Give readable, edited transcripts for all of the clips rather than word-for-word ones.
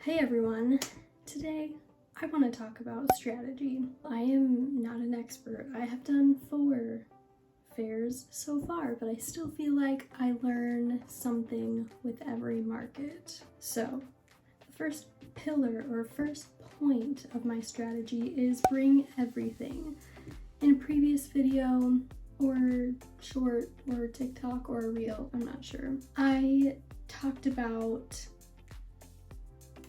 Hey everyone, today I want to talk about strategy. I am not an expert. I have done 4 fairs so far, but I still feel like I learn something with every market. So the first pillar or first point of my strategy is bring everything. In a previous video or short or TikTok or a reel, I'm not sure, I talked about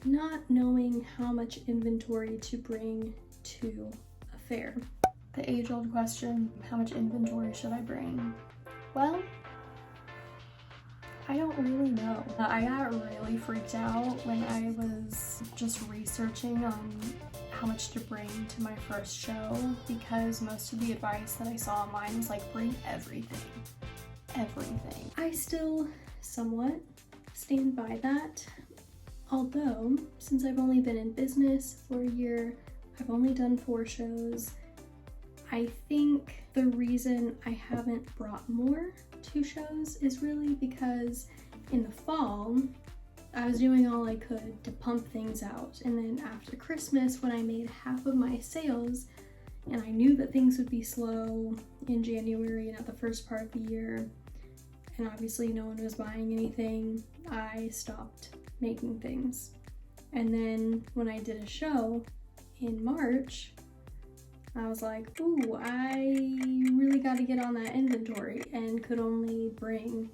not knowing how much inventory to bring to a fair. The age-old question, how much inventory should I bring? Well, I don't really know. I got really freaked out when I was just researching on how much to bring to my first show, because most of the advice that I saw online was like, bring everything. Everything. I still somewhat stand by that. Although, since I've only been in business for a year, I've only done 4 shows, I think the reason I haven't brought more to shows is really because in the fall, I was doing all I could to pump things out. And then after Christmas, when I made half of my sales, and I knew that things would be slow in January and at the first part of the year, and obviously no one was buying anything, I stopped making things. And then when I did a show in March, I was like, ooh, I really got to get on that inventory, and could only bring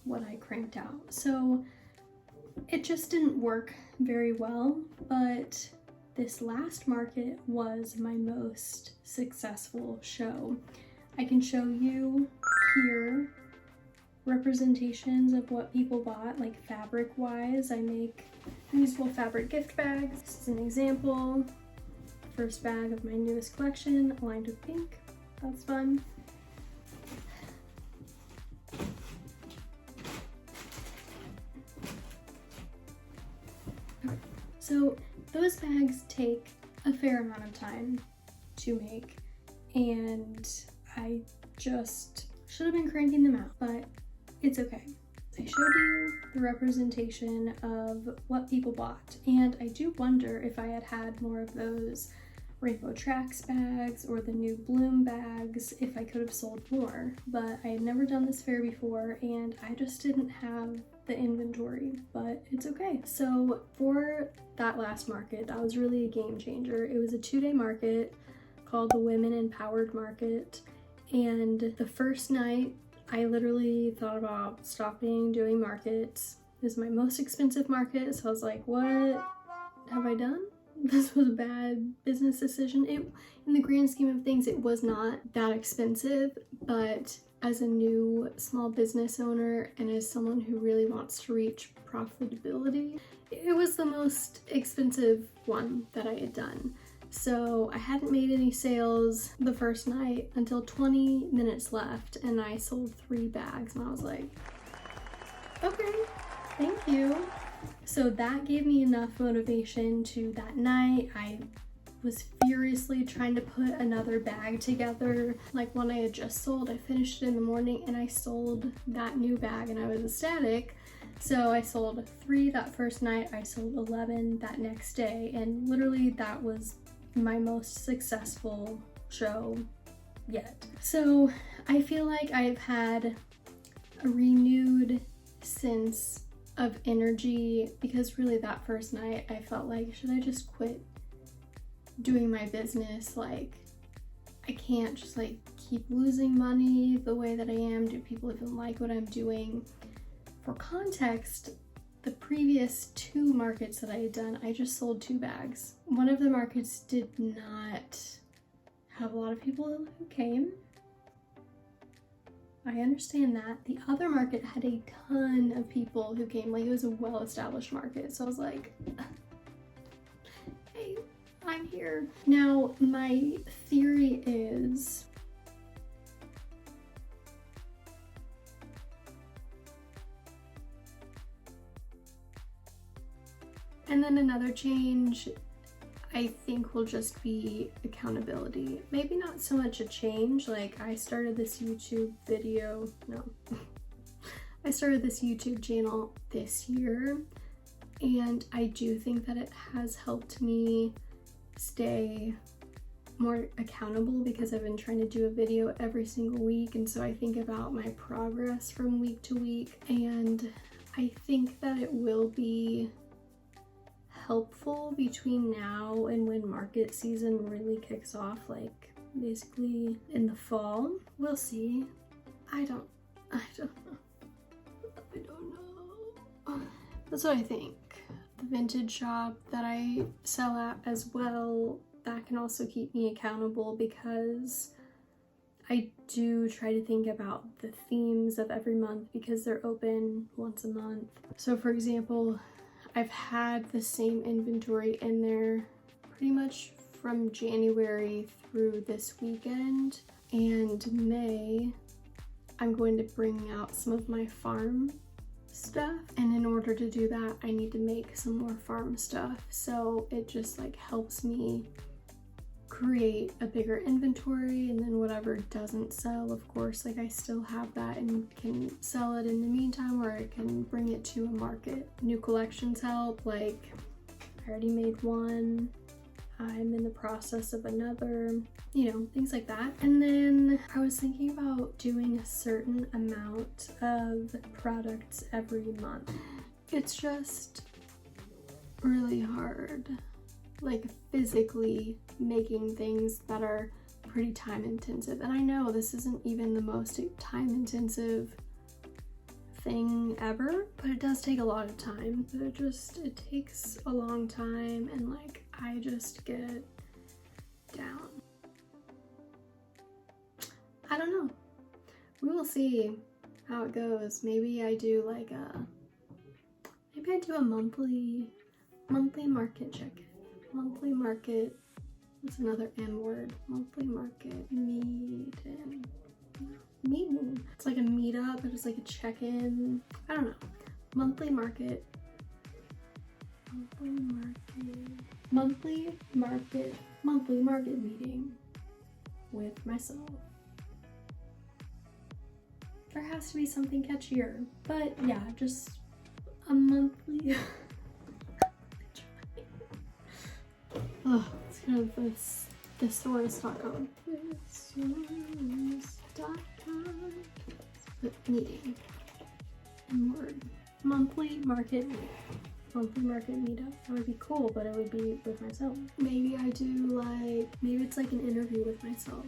what I cranked out. So it just didn't work very well, but this last market was my most successful show. I can show you here representations of what people bought, like fabric wise. I make reusable fabric gift bags. This is an example. First bag of my newest collection, aligned with pink. That's fun. Okay. So those bags take a fair amount of time to make, and I just should have been cranking them out, but it's okay. I showed you the representation of what people bought, and I do wonder if I had had more of those Rainbow Tracks bags or the new Bloom bags, if I could have sold more. But I had never done this fair before, and I just didn't have the inventory, but it's okay. So for that last market, that was really a game changer. It was a 2-day market called the Women Empowered Market, and the first night, I literally thought about stopping doing markets. It was my most expensive market, so I was like, what have I done? This was a bad business decision. In the grand scheme of things, it was not that expensive, but as a new small business owner and as someone who really wants to reach profitability, it was the most expensive one that I had done. So I hadn't made any sales the first night until 20 minutes left, and I sold 3 bags, and I was like, okay, thank you. So that gave me enough motivation to that night. I was furiously trying to put another bag together. Like one I had just sold, I finished it in the morning and I sold that new bag, and I was ecstatic. So I sold 3 that first night, I sold 11 that next day, and literally that was my most successful show yet. So I feel like I've had a renewed sense of energy, because really that first night I felt like, should I just quit doing my business? Like, I can't just like keep losing money the way that I am. Do people even like what I'm doing? For context, the previous 2 markets that I had done, I just sold 2 bags. One of the markets did not have a lot of people who came. I understand that. The other market had a ton of people who came. Like, it was a well-established market. So I was like, hey, I'm here. Now, my theory is, and then another change I think will just be accountability. Maybe not so much a change, like I started this YouTube channel this year, And I do think that it has helped me stay more accountable because I've been trying to do a video every single week, and so I think about my progress from week to week, and I think that it will be helpful between now and when market season really kicks off, like basically in the fall. We'll see. I don't know. That's what I think. The vintage shop that I sell at as well, that can also keep me accountable because I do try to think about the themes of every month because they're open once a month. So for example, I've had the same inventory in there pretty much from January through this weekend, and May I'm going to bring out some of my farm stuff, and in order to do that I need to make some more farm stuff, so it just like helps me create a bigger inventory, and then whatever doesn't sell, of course, like I still have that and can sell it in the meantime, or I can bring it to a market. New collections help, like I already made one, I'm in the process of another, you know, things like that. And then I was thinking about doing a certain amount of products every month. It's just really hard, like physically making things that are pretty time intensive. And I know this isn't even the most time intensive thing ever, but it does take a lot of time. It takes a long time, and like I just get down. I don't know. We will see how it goes. Maybe I do like a monthly market check-in. Monthly market, what's another M word? Monthly market meeting. It's like a meetup, but it's like a check-in. I don't know. Monthly market meeting with myself. There has to be something catchier, but yeah, just a monthly. Oh, it's kind of this thesaurus.com. Meeting. And word. Monthly market meetup. That would be cool, but it would be with myself. Maybe I do maybe it's like an interview with myself.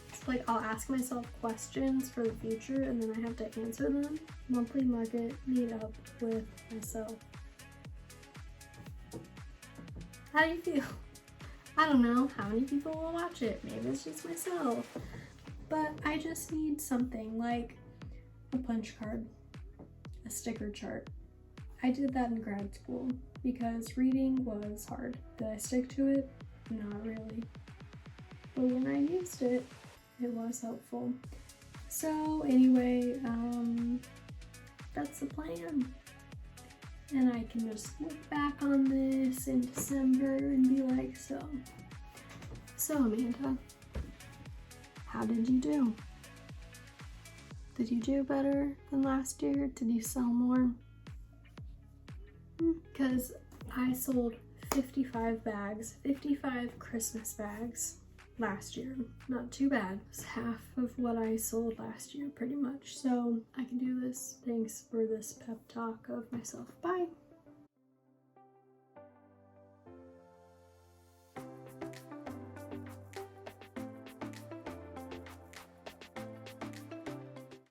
It's like I'll ask myself questions for the future and then I have to answer them. Monthly market meetup with myself. How do you feel? I don't know how many people will watch it. Maybe it's just myself. But I just need something like a punch card, a sticker chart. I did that in grad school because reading was hard. Did I stick to it? Not really. But when I used it, it was helpful. So anyway, that's the plan. And I can just look back on this in December and be like, so Amanda, how did you do? Did you do better than last year? Did you sell more? Because I sold 55 Christmas bags last year. Not too bad. It's half of what I sold last year, pretty much. So I can do this. Thanks for this pep talk of myself. Bye.